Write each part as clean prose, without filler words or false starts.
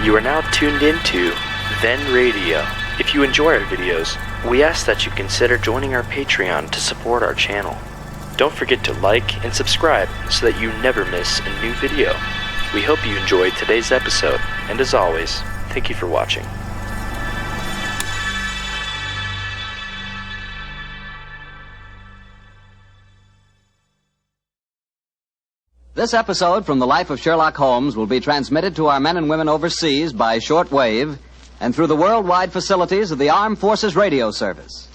You are now tuned into Then Radio. If you enjoy our videos, we ask that you consider joining our Patreon to support our channel. Don't forget to like and subscribe so that you never miss a new video. We hope you enjoyed today's episode, and as always, thank you for watching. This episode from the life of Sherlock Holmes will be transmitted to our men and women overseas by shortwave and through the worldwide facilities of the Armed Forces Radio Service.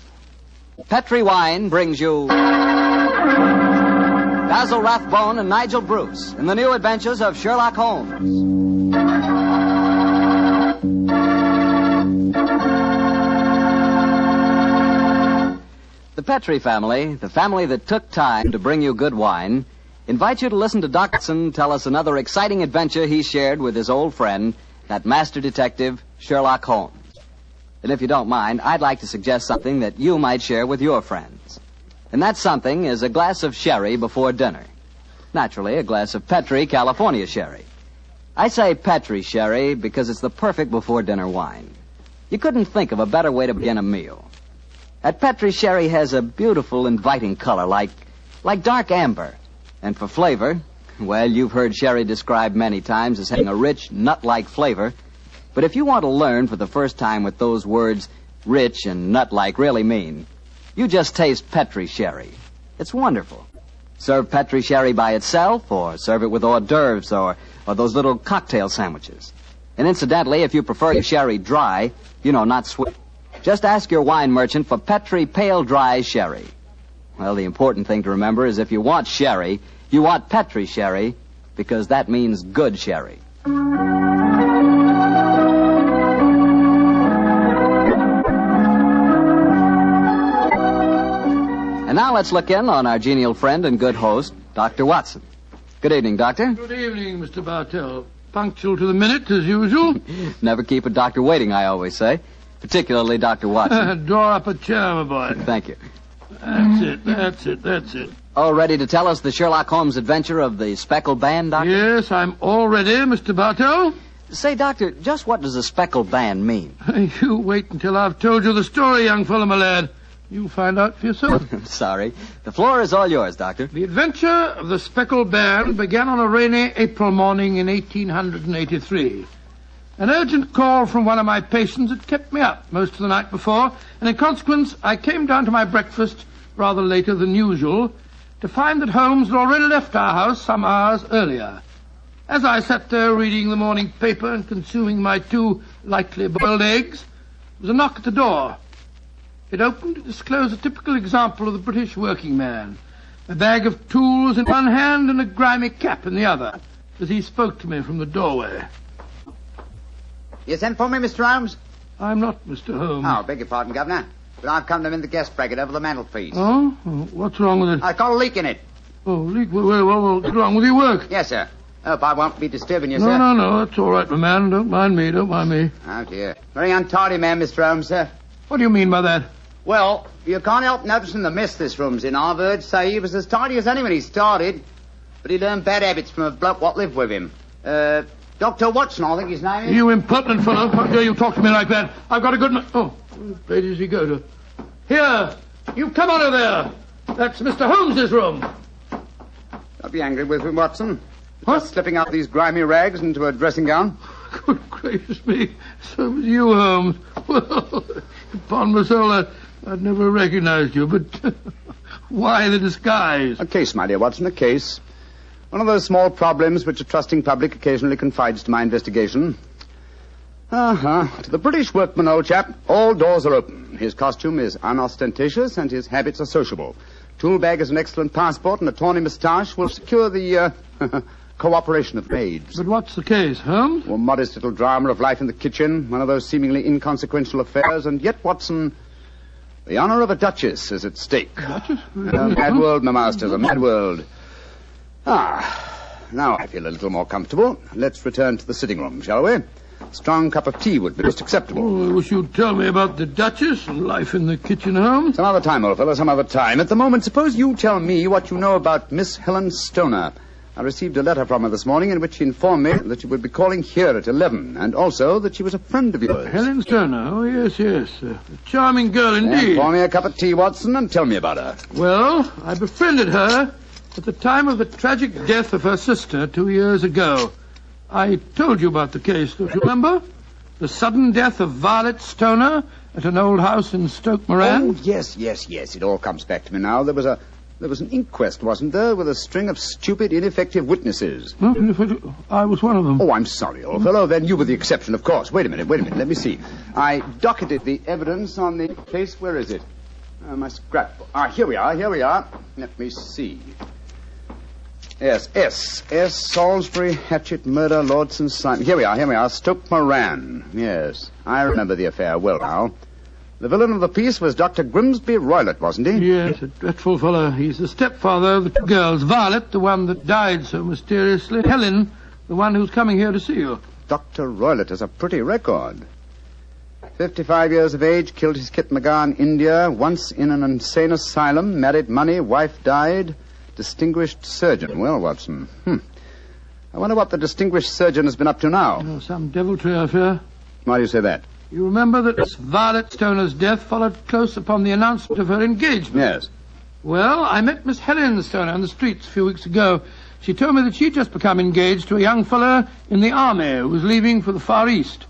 Petri Wine brings you Basil Rathbone and Nigel Bruce in the new adventures of Sherlock Holmes. The Petri family, the family that took time to bring you good wine, invite you to listen to Dr. Watson tell us another exciting adventure he shared with his old friend, that master detective, Sherlock Holmes. And if you don't mind, I'd like to suggest something that you might share with your friends. And that something is a glass of sherry before dinner. Naturally, a glass of Petri California sherry. I say Petri sherry because it's the perfect before-dinner wine. You couldn't think of a better way to begin a meal. That Petri sherry has a beautiful, inviting color, like dark amber. And for flavor, well, you've heard sherry described many times as having a rich, nut-like flavor. But if you want to learn for the first time what those words rich and nut-like really mean, you just taste Petri sherry. It's wonderful. Serve Petri sherry by itself, or serve it with hors d'oeuvres or those little cocktail sandwiches. And incidentally, if you prefer your sherry dry, not sweet, just ask your wine merchant for Petri Pale Dry Sherry. Well, the important thing to remember is if you want sherry, you want Petri sherry, because that means good sherry. And now let's look in on our genial friend and good host, Dr. Watson. Good evening, Doctor. Good evening, Mr. Bartell. Punctual to the minute, as usual. Never keep a doctor waiting, I always say. Particularly Dr. Watson. Draw up a chair, my boy. Thank you. That's it. All ready to tell us the Sherlock Holmes adventure of the Speckled Band, Doctor? Yes, I'm all ready, Mr. Bartell. Say, Doctor, just what does a Speckled Band mean? You wait until I've told you the story, young fellow, my lad. You'll find out for yourself. Sorry. The floor is all yours, Doctor. The adventure of the Speckled Band began on a rainy April morning in 1883. An urgent call from one of my patients had kept me up most of the night before, and in consequence I came down to my breakfast rather later than usual to find that Holmes had already left our house some hours earlier. As I sat there reading the morning paper and consuming my 2 lightly boiled eggs, there was a knock at the door. It opened to disclose a typical example of the British working man, a bag of tools in one hand and a grimy cap in the other, as he spoke to me from the doorway. You sent for me, Mr. Holmes? I'm not Mr. Holmes. Oh, beg your pardon, Governor. But I've come to mend the guest bracket over the mantelpiece. Oh? What's wrong with it? I've got a leak in it. Oh, leak? Well, what's wrong with your work? Yes, sir. Hope I won't be disturbing you, No, sir. No, that's all right, my man. Don't mind me. Oh, dear. Very untidy man, Mr. Holmes, sir. What do you mean by that? Well, you can't help noticing the mess this room's in. I've heard say he was as tidy as any when he started. But he learned bad habits from a bloke what lived with him. Dr. Watson, I think his name is. You impertinent fellow. How dare you talk to me like that? I've got a good... Oh, where does he go to? Here! You come out of there! That's Mr. Holmes's room. Don't be angry with him, Watson. What? Just slipping out these grimy rags into a dressing gown. Good gracious me. So was you, Holmes. Well, upon my soul, I'd never recognized you, but why the disguise? A case, my dear Watson, a case. One of those small problems which a trusting public occasionally confides to my investigation. To the British workman, old chap, all doors are open. His costume is unostentatious and his habits are sociable. Tool bag is an excellent passport, and a tawny moustache will secure the cooperation of maids. But what's the case, Holmes? A modest little drama of life in the kitchen, one of those seemingly inconsequential affairs, and yet, Watson, the honor of a duchess is at stake. Duchess? A mad world, my masters, a mad world. Now I feel a little more comfortable. Let's return to the sitting room, shall we? A strong cup of tea would be most acceptable. Oh, I wish you'd tell me about the Duchess and life in the kitchen, Holmes. Some other time, old fellow, some other time. At the moment, suppose you tell me what you know about Miss Helen Stoner, I received a letter from her this morning in which she informed me that she would be calling here at 11, and also that she was a friend of yours. Helen Stoner. Oh, yes, yes. A charming girl indeed. Pour me a cup of tea, Watson, and tell me about her. Well, I befriended her at the time of the tragic death of her sister 2 years ago. I told you about the case, don't you remember? The sudden death of Violet Stoner at an old house in Stoke Moran. Oh, yes. It all comes back to me now. There was an inquest, wasn't there, with a string of stupid, ineffective witnesses. Huh? I was one of them. Oh, I'm sorry, old fellow. Then you were the exception, of course. Wait a minute. Let me see. I docketed the evidence on the case. Where is it? My scrapbook. Here we are. Let me see. Yes, S. Salisbury, Hatchet, Murder, Lordson, Simon. Here we are. Stoke Moran. Yes, I remember the affair well now. The villain of the piece was Dr. Grimsby Roylott, wasn't he? Yes, a dreadful fellow. He's the stepfather of the two girls. Violet, the one that died so mysteriously. Helen, the one who's coming here to see you. Dr. Roylott has a pretty record. 55 years of age, killed his kit McGar in India, once in an insane asylum, married money, wife died, distinguished surgeon. Well, Watson, I wonder what the distinguished surgeon has been up to now. Oh, some deviltry, I fear. Why do you say that? You remember that Miss Violet Stoner's death followed close upon the announcement of her engagement? Yes. Well, I met Miss Helen Stoner on the streets a few weeks ago. She told me that she'd just become engaged to a young fellow in the army who was leaving for the Far East.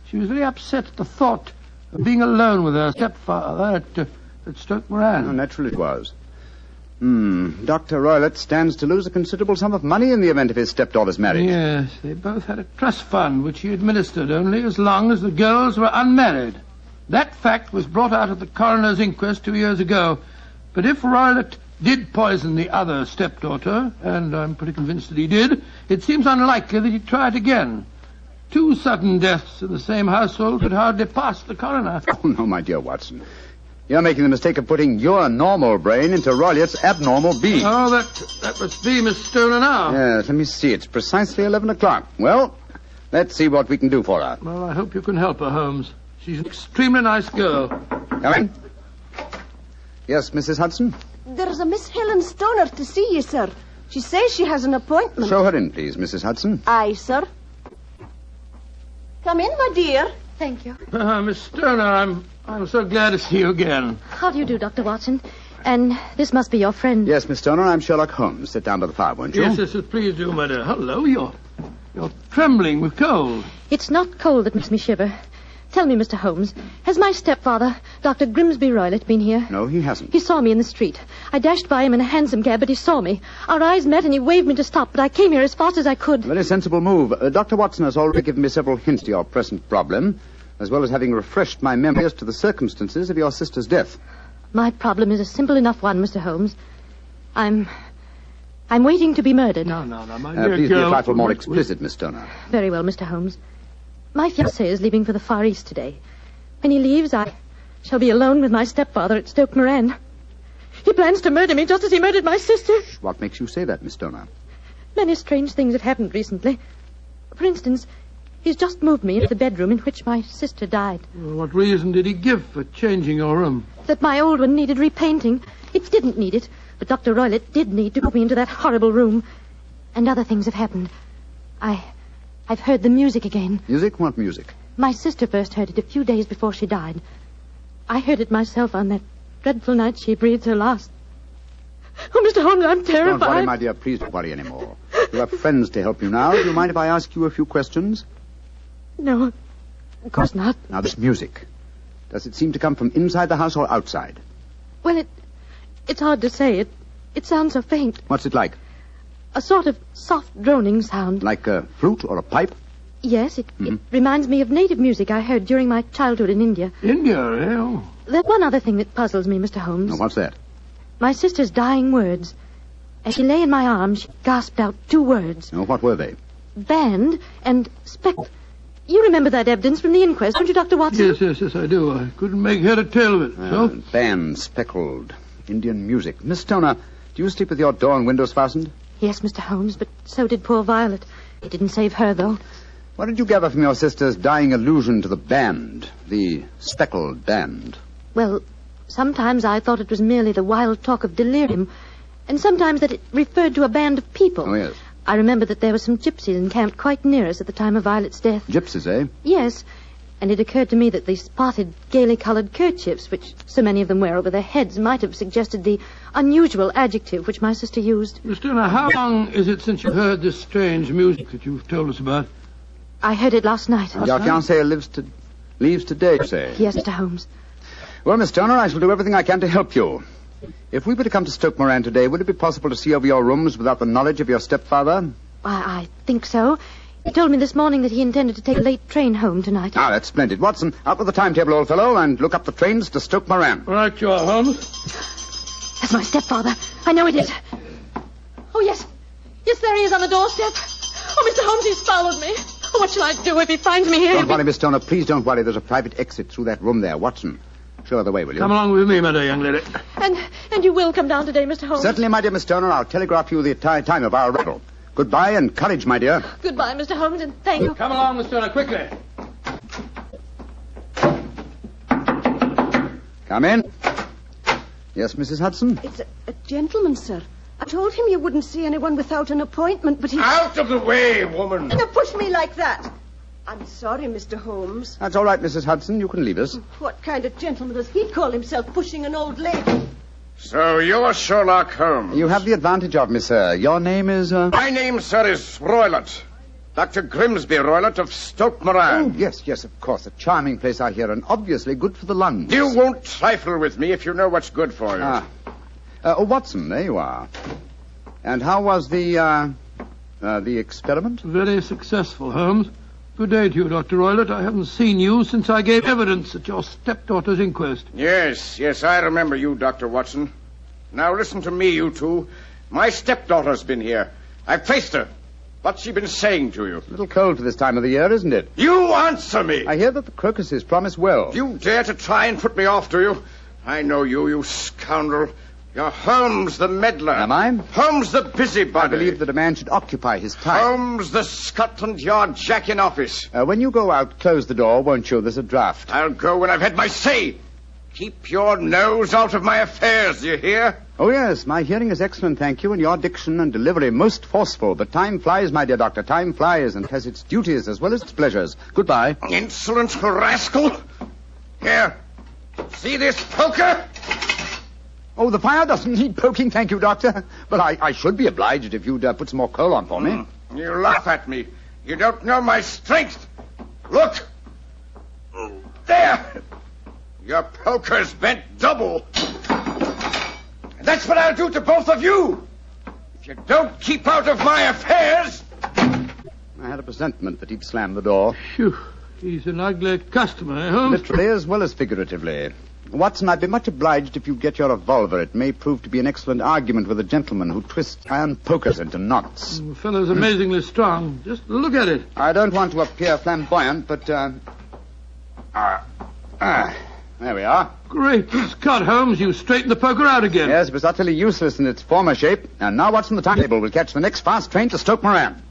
She was very upset at the thought of being alone with her stepfather at Stoke Moran. Oh, naturally it was. Dr. Roylott stands to lose a considerable sum of money in the event of his stepdaughter's marriage. Yes, they both had a trust fund which he administered only as long as the girls were unmarried. That fact was brought out at the coroner's inquest 2 years ago. But if Roylott did poison the other stepdaughter, and I'm pretty convinced that he did, it seems unlikely that he'd try it again. 2 sudden deaths in the same household could hardly pass the coroner. Oh, no, my dear Watson. You're making the mistake of putting your normal brain into Roylott's abnormal being. Oh, that must be Miss Stoner now. Yes, let me see. It's precisely 11 o'clock. Well, let's see what we can do for her. Well, I hope you can help her, Holmes. She's an extremely nice girl. Come in. Yes, Mrs. Hudson? There's a Miss Helen Stoner to see you, sir. She says she has an appointment. Show her in, please, Mrs. Hudson. Aye, sir. Come in, my dear. Thank you. Miss Stoner, I'm so glad to see you again. How do you do, Dr. Watson? And this must be your friend. Yes, Miss Stoner, I'm Sherlock Holmes. Sit down by the fire, won't you? Yes, please do, my dear. Hello, you're trembling with cold. It's not cold that makes me shiver. Tell me, Mr. Holmes, has my stepfather, Dr. Grimsby Roylott, been here? No, he hasn't. He saw me in the street. I dashed by him in a hansom cab, but he saw me. Our eyes met and he waved me to stop, but I came here as fast as I could. Very sensible move. Dr. Watson has already given me several hints to your present problem, as well as having refreshed my memory as to the circumstances of your sister's death. My problem is a simple enough one, Mr. Holmes. I'm waiting to be murdered. No, my dear please girl. be a trifle more explicit, Miss Stoner. Very well, Mr. Holmes. My fiancé is leaving for the Far East today. When he leaves, I shall be alone with my stepfather at Stoke Moran. He plans to murder me just as he murdered my sister. What makes you say that, Miss Stoner? Many strange things have happened recently. For instance, he's just moved me into the bedroom in which my sister died. Well, what reason did he give for changing your room? That my old one needed repainting. It didn't need it, but Dr. Roylott did need to move me into that horrible room. And other things have happened. I've heard the music again. Music? What music? My sister first heard it a few days before she died. I heard it myself on that dreadful night she breathed her last. Oh, Mr. Holmes, I'm terrified. Don't worry, my dear. Please don't worry anymore. You have friends to help you now. Do you mind if I ask you a few questions? No, of course not. Now, this music. Does it seem to come from inside the house or outside? Well, it's hard to say. It sounds so faint. What's it like? A sort of soft droning sound. Like a flute or a pipe? Yes, it reminds me of native music I heard during my childhood in India. India, eh? Oh. There's one other thing that puzzles me, Mr. Holmes. Now, what's that? My sister's dying words. As she lay in my arms, she gasped out 2 words. Oh, what were they? Banned and speckled. You remember that evidence from the inquest, don't you, Dr. Watson? Yes, I do. I couldn't make head or tail of it. So? Band, speckled, Indian music. Miss Stoner, do you sleep with your door and windows fastened? Yes, Mr. Holmes, but so did poor Violet. It didn't save her, though. What did you gather from your sister's dying allusion to the band, the speckled band? Well, sometimes I thought it was merely the wild talk of delirium, and sometimes that it referred to a band of people. Oh, yes. I remember that there were some gypsies encamped quite near us at the time of Violet's death. Gypsies, eh? Yes, and it occurred to me that the spotted, gaily-coloured kerchiefs, which so many of them wear over their heads, might have suggested the unusual adjective which my sister used. Miss Turner, how long is it since you heard this strange music that you've told us about? I heard it last night. Your fiancé leaves today, you say? Yes, Mr. Holmes. Well, Miss Turner, I shall do everything I can to help you. If we were to come to Stoke Moran today, would it be possible to see over your rooms without the knowledge of your stepfather? I think so. He told me this morning that he intended to take a late train home tonight. Ah, that's splendid. Watson, out with the timetable, old fellow, and look up the trains to Stoke Moran. Right you are, Holmes. That's my stepfather. I know it is. Oh, yes. Yes, there he is on the doorstep. Oh, Mr. Holmes, he's followed me. Oh, what shall I do if he finds me here? Don't worry, Miss Turner. Please don't worry. There's a private exit through that room there. Watson, show her the way, will you? Come along with me, my dear young lady. And you will come down today, Mr. Holmes? Certainly, my dear Miss Turner. I'll telegraph you the time of our arrival. Goodbye and courage, my dear. Goodbye, Mr. Holmes, and thank you. Come along, Miss Turner, quickly. Come in. Yes, Mrs. Hudson? It's a gentleman, sir. I told him you wouldn't see anyone without an appointment, but he... Out of the way, woman! You push me like that. I'm sorry, Mr. Holmes. That's all right, Mrs. Hudson. You can leave us. What kind of gentleman does he call himself pushing an old lady? So you're Sherlock Holmes. You have the advantage of me, sir. Your name is, My name, sir, is Roylott. Dr. Grimsby Roylott of Stoke Moran. Oh, yes, of course. A charming place, I hear, and obviously good for the lungs. You won't trifle with me if you know what's good for you. Watson, there you are. And how was the experiment? Very successful, Holmes. Good day to you, Dr. Roylott. I haven't seen you since I gave evidence at your stepdaughter's inquest. Yes, I remember you, Dr. Watson. Now listen to me, you two. My stepdaughter's been here. I've faced her. What's she been saying to you? A little cold for this time of the year, isn't it? You answer me! I hear that the crocuses promise well. You dare to try and put me off, do you? I know you, you scoundrel. You're Holmes the meddler. Am I? Holmes the busybody. I believe that a man should occupy his time. Holmes the Scotland Yard Jack in office. When you go out, close the door, won't you? There's a draft. I'll go when I've had my say. Keep your nose out of my affairs, do you hear? Oh, yes, my hearing is excellent, thank you, and your diction and delivery most forceful. But time flies, my dear doctor, time flies, and has its duties as well as its pleasures. Goodbye. Insolent rascal. Here, see this poker? Oh, the fire doesn't need poking, thank you, Doctor. But I should be obliged if you'd put some more coal on for me. You laugh at me. You don't know my strength. Look. There. Your poker's bent double. And that's what I'll do to both of you. If you don't keep out of my affairs. I had a presentiment that he'd slam the door. Phew. He's an ugly customer, eh, Holmes? Literally as well as figuratively. Watson, I'd be much obliged if you'd get your revolver. It may prove to be an excellent argument with a gentleman who twists iron pokers into knots. The fellow's amazingly strong. Just look at it. I don't want to appear flamboyant, but, there we are. Great Scott, Holmes. You straightened the poker out again. Yes, it was utterly useless in its former shape. And now Watson, the timetable will catch the next fast train to Stoke Moran.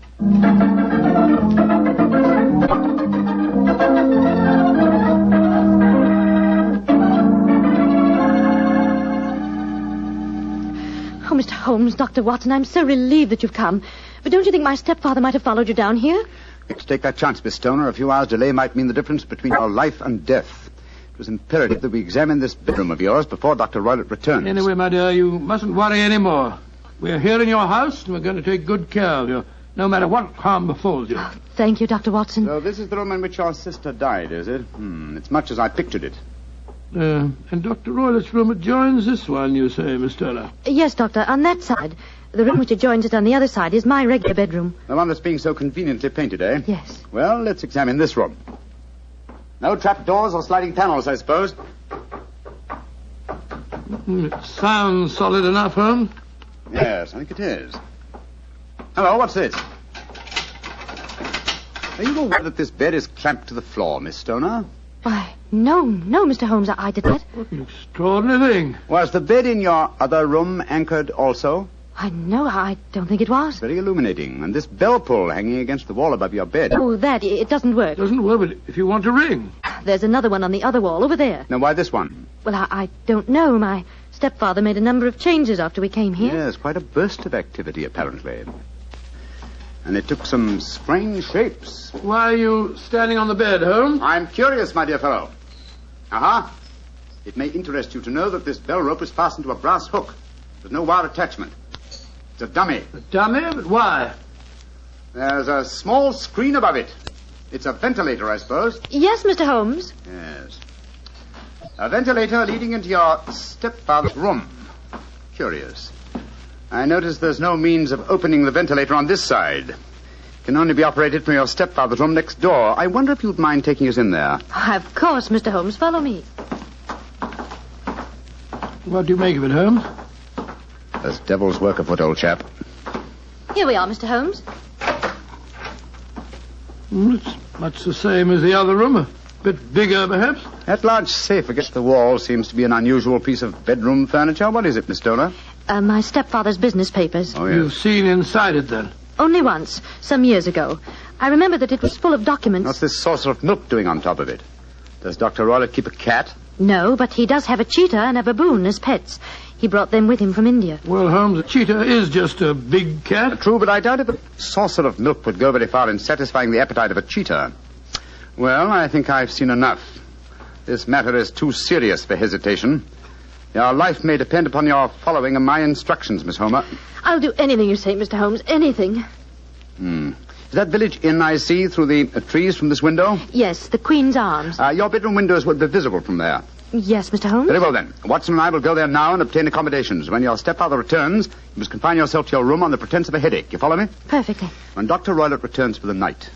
Oh, Mr. Holmes, Dr. Watson, I'm so relieved that you've come. But don't you think my stepfather might have followed you down here? Let's take that chance, Miss Stoner. A few hours' delay might mean the difference between our life and death. It was imperative that we examine this bedroom of yours before Dr. Roylott returns. Anyway, my dear, you mustn't worry any more. We're here in your house, and we're going to take good care of you, no matter what harm befalls you. Thank you, Dr. Watson. So this is the room in which your sister died, is it? It's much as I pictured it. And Dr. Roylott's room adjoins this one, you say, Miss Turner? Yes, Doctor, on that side. The room which adjoins it on the other side is my regular bedroom. The one that's being so conveniently painted, eh? Yes. Well, let's examine this room. No trapdoors or sliding panels, I suppose. It sounds solid enough, Holmes. Yes, I think it is. Hello, what's this? Are you aware that this bed is clamped to the floor, Miss Stoner? Why, no, Mr. Holmes, I did that. What an extraordinary thing. Was the bed in your other room anchored also? No, I don't think it was. Very illuminating. And this bell pull hanging against the wall above your bed. Oh, it doesn't work. It doesn't work, but if you want to ring. There's another one on the other wall over there. Now, why this one? Well, I don't know. My stepfather made a number of changes after we came here. Yes, quite a burst of activity, apparently. And it took some strange shapes. Why are you standing on the bed, Holmes? I'm curious, my dear fellow. Aha. It may interest you to know that this bell rope is fastened to a brass hook. There's no wire attachment. It's a dummy. A dummy? But why? There's a small screen above it. It's a ventilator, I suppose. Yes, Mr. Holmes. Yes. A ventilator leading into your stepfather's room. Curious. I notice there's no means of opening the ventilator on this side. It can only be operated from your stepfather's room next door. I wonder if you'd mind taking us in there. Of course, Mr. Holmes. Follow me. What do you make of it, Holmes? There's devil's work afoot, old chap. Here we are, Mr. Holmes. It's much the same as the other room. A bit bigger, perhaps. That large safe against the wall seems to be an unusual piece of bedroom furniture. What is it, Miss Stoner? My stepfather's business papers. Oh, yes. You've seen inside it, then? Only once, some years ago. I remember that it was full of documents. What's this saucer of milk doing on top of it? Does Dr. Roylott keep a cat? No, but he does have a cheetah and a baboon as pets. He brought them with him from India. Well, Holmes, a cheetah is just a big cat. True, but I doubt if a saucer of milk would go very far in satisfying the appetite of a cheetah. Well, I think I've seen enough. This matter is too serious for hesitation. Your life may depend upon your following of my instructions, Miss Homer. I'll do anything you say, Mr. Holmes, anything. Is that village inn I see through the trees from this window? Yes, the Queen's Arms. Your bedroom windows would be visible from there. Yes, Mr. Holmes. Very well, then. Watson and I will go there now and obtain accommodations. When your stepfather returns, you must confine yourself to your room on the pretense of a headache. You follow me? Perfectly. When Dr. Roylott returns for the night,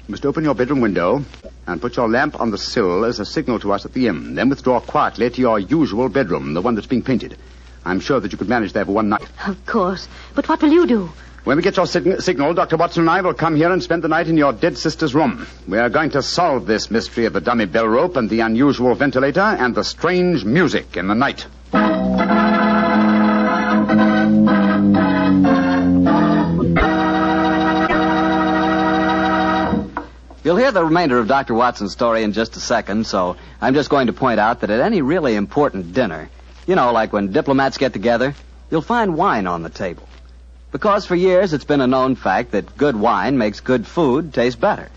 you must open your bedroom window and put your lamp on the sill as a signal to us at the inn. Then withdraw quietly to your usual bedroom, the one that's being painted. I'm sure that you could manage there for one night. Of course. But what will you do? When we get your signal, Dr. Watson and I will come here and spend the night in your dead sister's room. We are going to solve this mystery of the dummy bell rope and the unusual ventilator and the strange music in the night. You'll hear the remainder of Dr. Watson's story in just a second, so I'm just going to point out that at any really important dinner, you know, like when diplomats get together, you'll find wine on the table. Because for years it's been a known fact that good wine makes good food taste better.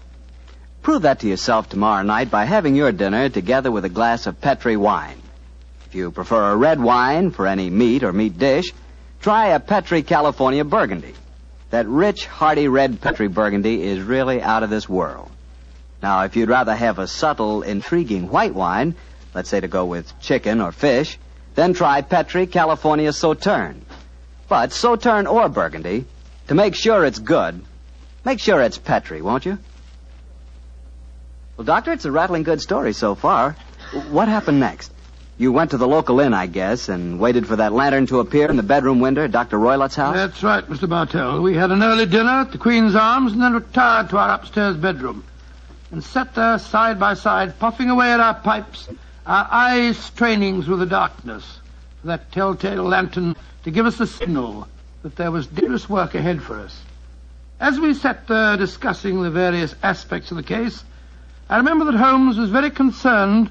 Prove that to yourself tomorrow night by having your dinner together with a glass of Petri wine. If you prefer a red wine for any meat or meat dish, try a Petri California Burgundy. That rich, hearty red Petri Burgundy is really out of this world. Now, if you'd rather have a subtle, intriguing white wine, let's say to go with chicken or fish, then try Petri California Sauterne. But Sauterne or Burgundy, to make sure it's good, make sure it's Petri, won't you? Well, Doctor, it's a rattling good story so far. What happened next? You went to the local inn, I guess, and waited for that lantern to appear in the bedroom window at Dr. Roylott's house? That's right, Mr. Bartell. We had an early dinner at the Queen's Arms and then retired to our upstairs bedroom and sat there side by side, puffing away at our pipes, our eyes straining through the darkness for that telltale lantern to give us the signal that there was dangerous work ahead for us. As we sat there discussing the various aspects of the case, I remember that Holmes was very concerned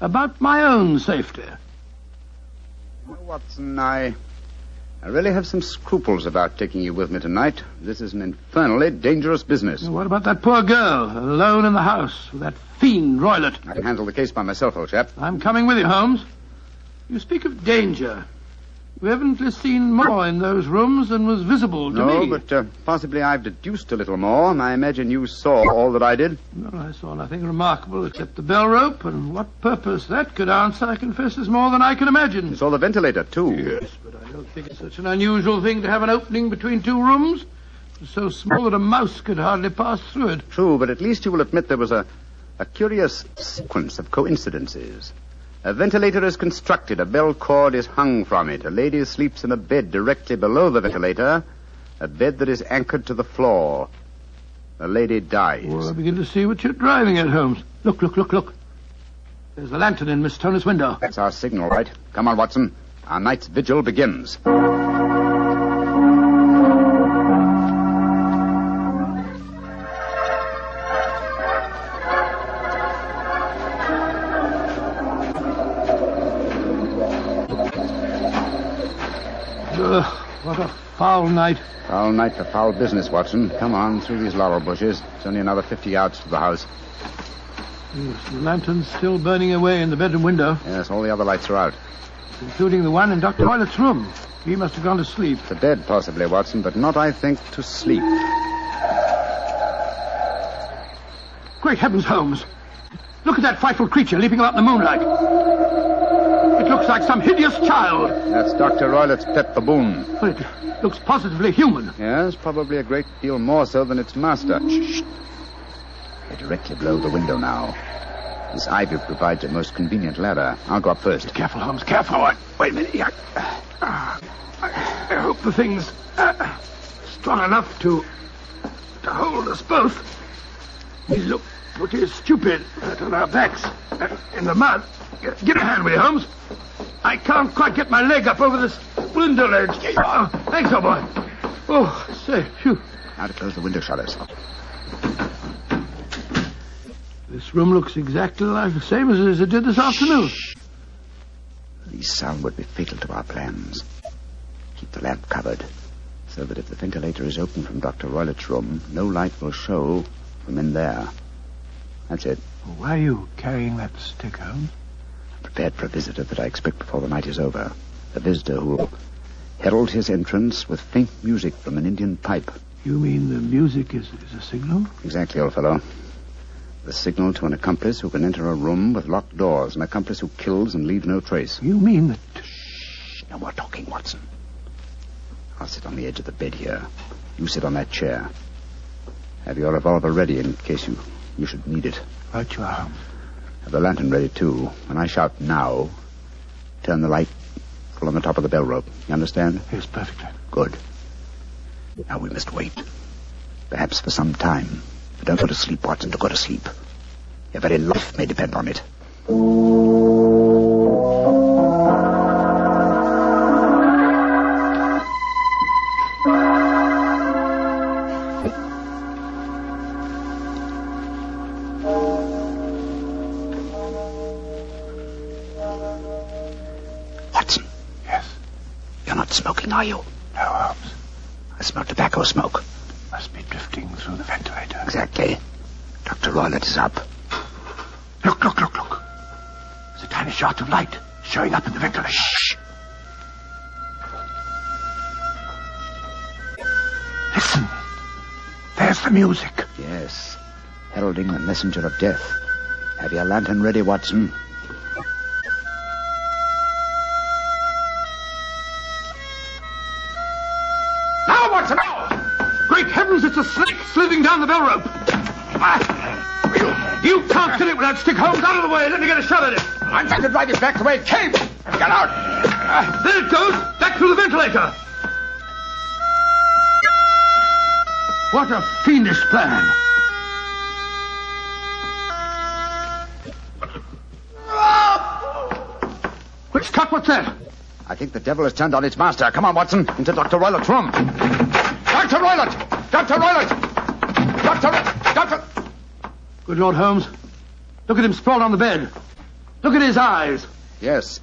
about my own safety. Well, Watson, I really have some scruples about taking you with me tonight. This is an infernally dangerous business. What about that poor girl, alone in the house with that fiend Roylott? I can handle the case by myself, old chap. I'm coming with you, Holmes. You speak of danger. You haven't seen more in those rooms than was visible to me. No, but possibly I've deduced a little more. I imagine you saw all that I did. Well, I saw nothing remarkable except the bell rope, and what purpose that could answer, I confess, is more than I can imagine. You saw the ventilator, too. Yes, but I don't think it's such an unusual thing to have an opening between two rooms. It's so small that a mouse could hardly pass through it. True, but at least you will admit there was a curious sequence of coincidences. A ventilator is constructed, a bell cord is hung from it, a lady sleeps in a bed directly below the ventilator, a bed that is anchored to the floor. The lady dies. Well, I begin to see what you're driving at, Holmes. Look. There's the lantern in Miss Stoner's window. That's our signal, right? Come on, Watson. Our night's vigil begins. What a foul night. Foul night for foul business, Watson. Come on, through these laurel bushes. It's only another 50 yards to the house. Yes, the lantern's still burning away in the bedroom window, Yes, all the other lights are out. including the one in Dr. Toilet's room. He must have gone to sleep. To bed, possibly, Watson, but not, I think, to sleep. Great heavens, Holmes. Look at that frightful creature leaping about in the moonlight. It looks like some hideous child. That's Dr. Roylett's pet baboon. Well, it looks positively human. Yes, probably a great deal more so than its master. Shh. They're directly below the window now. This ivy provides a most convenient ladder. I'll go up first. Careful, Holmes, careful. Wait a minute. I hope the thing's strong enough to hold us both. We look pretty stupid on our backs in the mud. Give me a hand, will you, Holmes? I can't quite get my leg up over this window ledge. Oh, thanks, old boy. Oh, say, phew. Now to close the window shutters. This room looks exactly like the same as it did this afternoon. The sound would be fatal to our plans. Keep the lamp covered, so that if the ventilator is open from Dr. Roylett's room, no light will show from in there. That's it. Why are you carrying that stick, Holmes? Prepared for a visitor that I expect before the night is over. A visitor who will herald his entrance with faint music from an Indian pipe. You mean the music is a signal? Exactly, old fellow. The signal to an accomplice who can enter a room with locked doors. An accomplice who kills and leaves no trace. You mean that... Shh. No more talking, Watson. I'll sit on the edge of the bed here. You sit on that chair. Have your revolver ready in case you should need it. Right you are, Holmes. Have the lantern ready, too. When I shout now, turn the light full on the top of the bell rope. You understand? Yes, perfectly. Good. Now we must wait. Perhaps for some time. But don't go to sleep, Watson. Don't go to sleep. Your very life may depend on it. Watson. Yes? You're not smoking, are you? No, Holmes. I smell tobacco smoke. Must be drifting through the ventilator. Exactly. Dr. Roylett is up. Look. There's a tiny shot of light showing up in the ventilator. Shh. Listen. There's the music. Yes. Heralding the messenger of death. Have your lantern ready, Watson. Now, Watson, now! Great heavens, it's a snake slithering down the bell rope. You can't get it with that stick, Holmes. Out of the way. Let me get a shot at it. I'm trying to drive it back the way it came. Get out. There it goes. Back through the ventilator. What a fiendish plan. Quick, Scott, what's that? I think the devil has turned on its master. Come on, Watson, into Dr. Roylett's room. Dr. Roylett! Dr. Roylett! Doctor! Good Lord, Holmes. Look at him sprawled on the bed. Look at his eyes. Yes.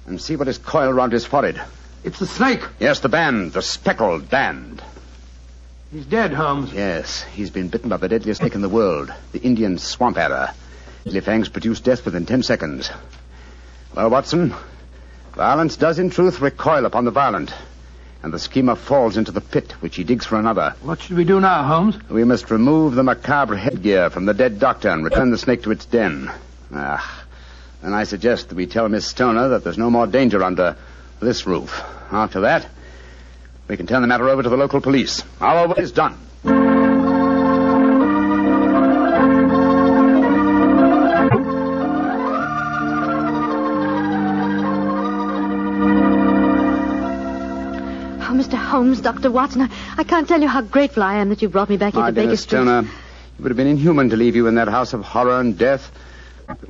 And see what is coiled around his forehead. It's the snake. Yes, the band. The Speckled band. He's dead, Holmes. Yes, he's been bitten by the deadliest snake in the world. The Indian swamp adder. Deadly fangs produce death within 10 seconds. Well, Watson, violence does in truth recoil upon the violent. And the schemer falls into the pit which he digs for another. What should we do now, Holmes? We must remove the macabre headgear from the dead doctor and return the snake to its den. Then I suggest that we tell Miss Stoner that there's no more danger under this roof. After that, we can turn the matter over to the local police. Our work is done. Mr. Holmes, Dr. Watson, I can't tell you how grateful I am that you brought me back into Baker Street. Stoner, it would have been inhuman to leave you in that house of horror and death.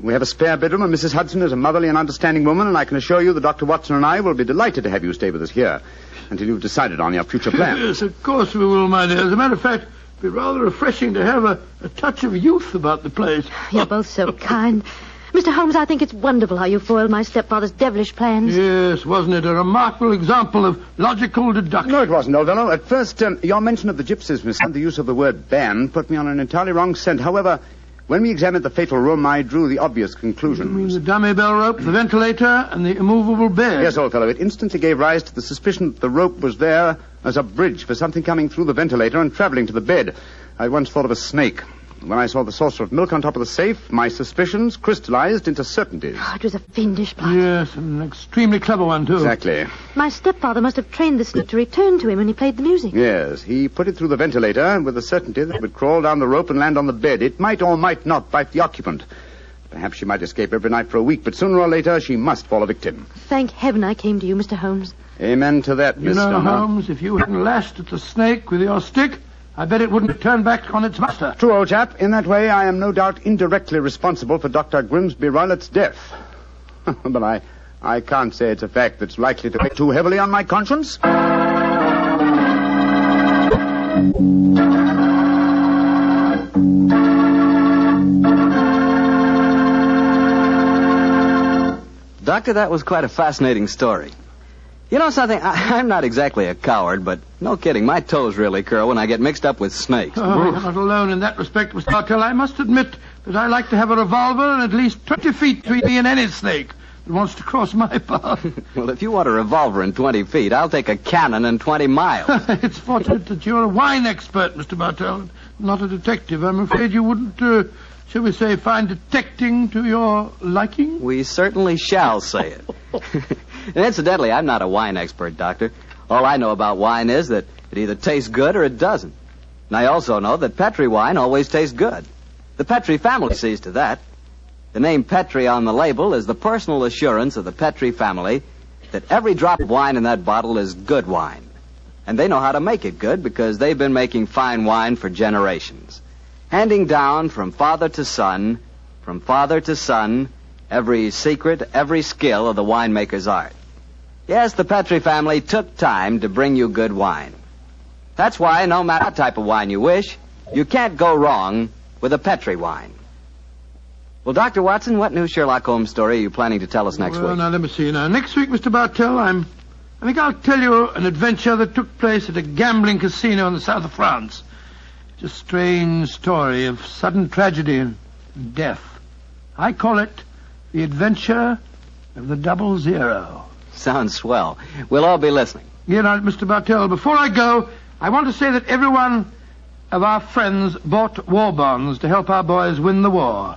We have a spare bedroom, and Mrs. Hudson is a motherly and understanding woman, and I can assure you that Dr. Watson and I will be delighted to have you stay with us here until you've decided on your future plans. Yes, of course we will, my dear. As a matter of fact, it'd be rather refreshing to have a touch of youth about the place. You're both so kind. Mr. Holmes, I think it's wonderful how you foiled my stepfather's devilish plans. Yes, wasn't it a remarkable example of logical deduction? No, it wasn't, old fellow. At first, your mention of the gypsies, Miss Hunt, the use of the word band, put me on an entirely wrong scent. However, when we examined the fatal room, I drew the obvious conclusion. You mean the dummy bell rope, the ventilator, and the immovable bed? Yes, old fellow. It instantly gave rise to the suspicion that the rope was there as a bridge for something coming through the ventilator and traveling to the bed. I once thought of a snake. When I saw the saucer of milk on top of the safe, my suspicions crystallized into certainties. Oh, it was a fiendish plot. Yes, an extremely clever one, too. Exactly. My stepfather must have trained the snake to return to him when he played the music. Yes, he put it through the ventilator with the certainty that it would crawl down the rope and land on the bed. It might or might not bite the occupant. Perhaps she might escape every night for a week, but sooner or later she must fall a victim. Thank heaven I came to you, Mr. Holmes. Amen to that, You Miss know, Stoner. Holmes, if you hadn't lashed at the snake with your stick, I bet it wouldn't turn back on its master. True, old chap. In that way, I am no doubt indirectly responsible for Dr. Grimsby Roylett's death. But I can't say it's a fact that's likely to weigh too heavily on my conscience. Doctor, that was quite a fascinating story. You know something? I'm not exactly a coward, but no kidding, my toes really curl when I get mixed up with snakes. Oh, you're not alone in that respect, Mr. Bartell. I must admit that I like to have a revolver and at least 20 feet between me and any snake that wants to cross my path. Well, if you want a revolver in 20 feet, I'll take a cannon in 20 miles. It's fortunate that you're a wine expert, Mr. Bartell, not a detective. I'm afraid you wouldn't, shall we say, find detecting to your liking? We certainly shall say it. And incidentally, I'm not a wine expert, Doctor. All I know about wine is that it either tastes good or it doesn't. And I also know that Petri wine always tastes good. The Petri family sees to that. The name Petri on the label is the personal assurance of the Petri family that every drop of wine in that bottle is good wine. And they know how to make it good because they've been making fine wine for generations. Handing down from father to son, every secret, every skill of the winemaker's art. Yes, the Petri family took time to bring you good wine. That's why, no matter what type of wine you wish, you can't go wrong with a Petri wine. Well, Dr. Watson, what new Sherlock Holmes story are you planning to tell us next week? Now, let me see. Now, next week, Mr. Bartell, I think I'll tell you an adventure that took place at a gambling casino in the south of France. It's a strange story of sudden tragedy and death. I call it The Adventure of the 00. Sounds swell. We'll all be listening. You know, Mr. Bartell, before I go, I want to say that every one of our friends bought war bonds to help our boys win the war.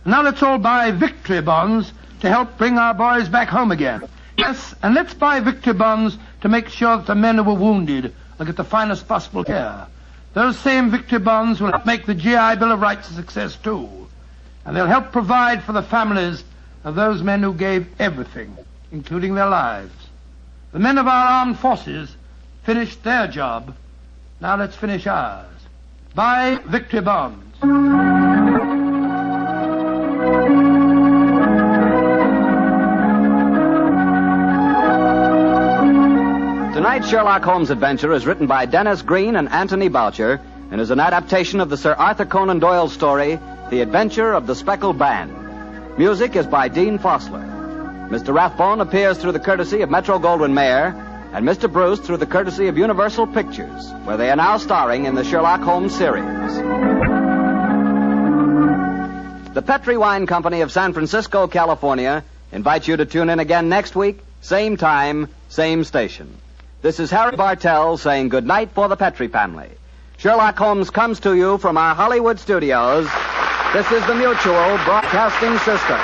Now let's all buy victory bonds to help bring our boys back home again. Yes, and let's buy victory bonds to make sure that the men who were wounded will get the finest possible care. Those same victory bonds will help make the GI Bill of Rights a success, too. And they'll help provide for the families of those men who gave everything, including their lives. The men of our armed forces finished their job. Now let's finish ours. Buy victory bonds. Tonight's Sherlock Holmes adventure is written by Dennis Green and Anthony Boucher and is an adaptation of the Sir Arthur Conan Doyle story, The Adventure of the Speckled Band. Music is by Dean Fossler. Mr. Rathbone appears through the courtesy of Metro-Goldwyn-Mayer, and Mr. Bruce through the courtesy of Universal Pictures, where they are now starring in the Sherlock Holmes series. The Petri Wine Company of San Francisco, California, invites you to tune in again next week, same time, same station. This is Harry Bartell saying good night for the Petri family. Sherlock Holmes comes to you from our Hollywood studios. This is the Mutual Broadcasting System.